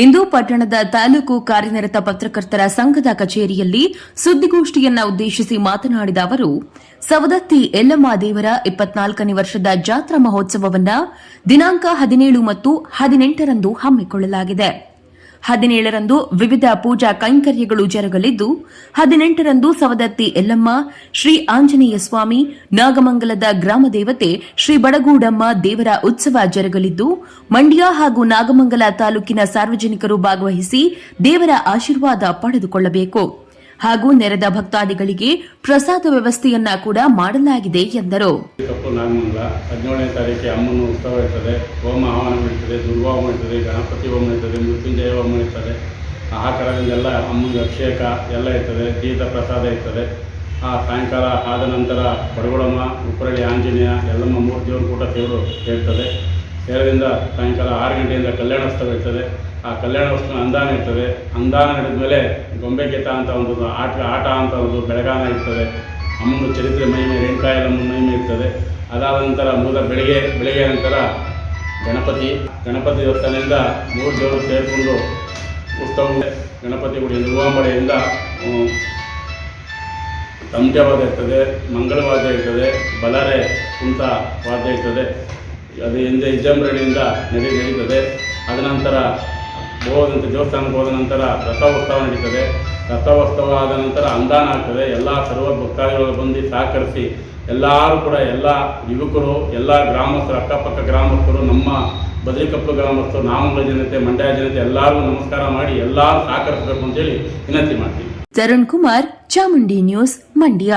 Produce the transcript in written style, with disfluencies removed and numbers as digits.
ಇಂದು ಪಟ್ಟಣದ ತಾಲೂಕು ಕಾರ್ಯನಿರತ ಪತ್ರಕರ್ತರ ಸಂಘದ ಕಚೇರಿಯಲ್ಲಿ ಸುದ್ದಿಗೋಷ್ಠಿಯನ್ನ ಉದ್ದೇಶಿಸಿ ಮಾತನಾಡಿದ ಅವರು, ಸವದತ್ತಿ ಯಲ್ಲಮ್ಮ ದೇವರ 24ನೇ ವರ್ಷದ ಜಾತ್ರಾ ಮಹೋತ್ಸವವನ್ನು ದಿನಾಂಕ 17 ಮತ್ತು 18ರಂದು ಹಮ್ಮಿಕೊಳ್ಳಲಾಗಿದೆ. 17ರಂದು ವಿವಿಧ ಪೂಜಾ ಕೈಂಕರ್ಯಗಳು ಜರುಗಲಿದ್ದು, 18ರಂದು ಸವದತ್ತಿ ಯಲ್ಲಮ್ಮ, ಶ್ರೀ ಆಂಜನೇಯ ಸ್ವಾಮಿ, ನಾಗಮಂಗಲದ ಗ್ರಾಮ ದೇವತೆ ಶ್ರೀ ಬಡಗೂಡಮ್ಮ ದೇವರ ಉತ್ಸವ ಜರುಗಲಿದ್ದು, ಮಂಡ್ಯ ಹಾಗೂ ನಾಗಮಂಗಲ ತಾಲೂಕಿನ ಸಾರ್ವಜನಿಕರು ಭಾಗವಹಿಸಿ ದೇವರ ಆಶೀರ್ವಾದ ಪಡೆದುಕೊಳ್ಳಬೇಕು ಹಾಗೂ ನೆರೆದ ಭಕ್ತಾದಿಗಳಿಗೆ ಪ್ರಸಾದ ವ್ಯವಸ್ಥೆಯನ್ನ ಕೂಡ ಮಾಡಲಾಗಿದೆ ಎಂದರು. ನಾಗಮಂಗಲ 17ನೇ ತಾರೀಕಿಗೆ ಅಮ್ಮನ ಉತ್ಸವ ಇರ್ತದೆ, ಹೋಮ ಆಹ್ವಾನ ಇರ್ತದೆ, ದುರ್ವಾಮ ಇರ್ತದೆ, ಗಣಪತಿ ಹೋಮ ಇರ್ತದೆ, ಮೃತ್ಯುಂಜಯ ಹೋಮ ಇರ್ತದೆ. ಆ ಕಡೆಯಿಂದೆಲ್ಲ ಅಮ್ಮನ ಅಭಿಷೇಕ ಎಲ್ಲ ಇರ್ತದೆ, ತೀರ್ಥ ಪ್ರಸಾದ ಇರ್ತದೆ. ಸಾಯಂಕಾಲ ಆದ ನಂತರ ಬಡಗುಳಮ್ಮ, ಉಪ್ಪರಳ್ಳಿ ಆಂಜನೇಯ, ಯಲ್ಲಮ್ಮ ಮೂರ್ತಿಯವರು ಕೂಡ ಸೇರ್ತದೆ. ಸೇರದಿಂದ ಸಾಯಂಕಾಲ 6 ಗಂಟೆಯಿಂದ ಕಲ್ಯಾಣೋತ್ಸವ ಇರ್ತದೆ. ಆ ಕಲ್ಯಾಣೋತ್ಸವ ಅಂದಾನ ಇರ್ತದೆ. ಅಂದಾನ ನಡೆದ ಮೇಲೆ ಗೊಂಬೆ ಗೆತ ಅಂತ ಒಂದು ಆಟ ಅಂತ ಒಂದು ಬೆಳಗಾನ ಇರ್ತದೆ. ಅಮ್ಮನ ಚರಿತ್ರೆ ಮಹಿಮೆ, ರೇಣುಕಾಯಲ್ಲಮ್ಮನ ಮಹಿಮೆ ಇರ್ತದೆ. ಅದಾದ ನಂತರ ಬೆಳಗ್ಗೆ ನಂತರ ಗಣಪತಿ ದೇವಸ್ಥಾನದಿಂದ 3 ದೇವರು ಸೇರಿಕೊಂಡು ಉತ್ಸವ ಗಣಪತಿ ಗುಡಿ ನಿರ್ವಾಂಬಡೆಯಿಂದ ತಮಟೆವಾದ್ಯ ಇರ್ತದೆ, ಮಂಗಳವಾದ್ಯ ಇರ್ತದೆ, ಬಲಾರೆ ಕುಂತ ವಾದ್ಯ ಇರ್ತದೆ. ಅದು ಹಿಂದೆ ವಿಜೃಂಭಣೆಯಿಂದ ನಡೀತದೆ. ಅದ ನಂತರ ದೇವಸ್ಥಾನಕ್ಕೆ ಹೋದ ನಂತರ ರಥೋತ್ಸವ ನಡೀತದೆ. ರಥೋತ್ಸವ ಆದ ನಂತರ ಅಂದಾನ ಆಗ್ತದೆ. ಎಲ್ಲ ಸರ್ವ ಭಕ್ತಾದಿಗಳು ಬಂದು ಸಹಕರಿಸಿ ಎಲ್ಲರೂ ಕೂಡ ಎಲ್ಲ ಯುವಕರು, ಎಲ್ಲ ಗ್ರಾಮಸ್ಥರು, ಅಕ್ಕಪಕ್ಕ ಗ್ರಾಮಸ್ಥರು, ನಮ್ಮ ಬದರಿಕೊಪ್ಪ ಗ್ರಾಮಸ್ಥರು, ನಾಮಂಗಲ ಜನತೆ, ಮಂಡ್ಯ ಜನತೆ ಎಲ್ಲರಿಗೂ ನಮಸ್ಕಾರ ಮಾಡಿ ಎಲ್ಲರೂ ಸಹಕರಿಸಬೇಕು ಅಂತೇಳಿ ವಿನಂತಿ ಮಾಡ್ತೀವಿ. ತರುಣ್ ಕುಮಾರ್, ಚಾಮುಂಡಿ ನ್ಯೂಸ್, ಮಂಡ್ಯ.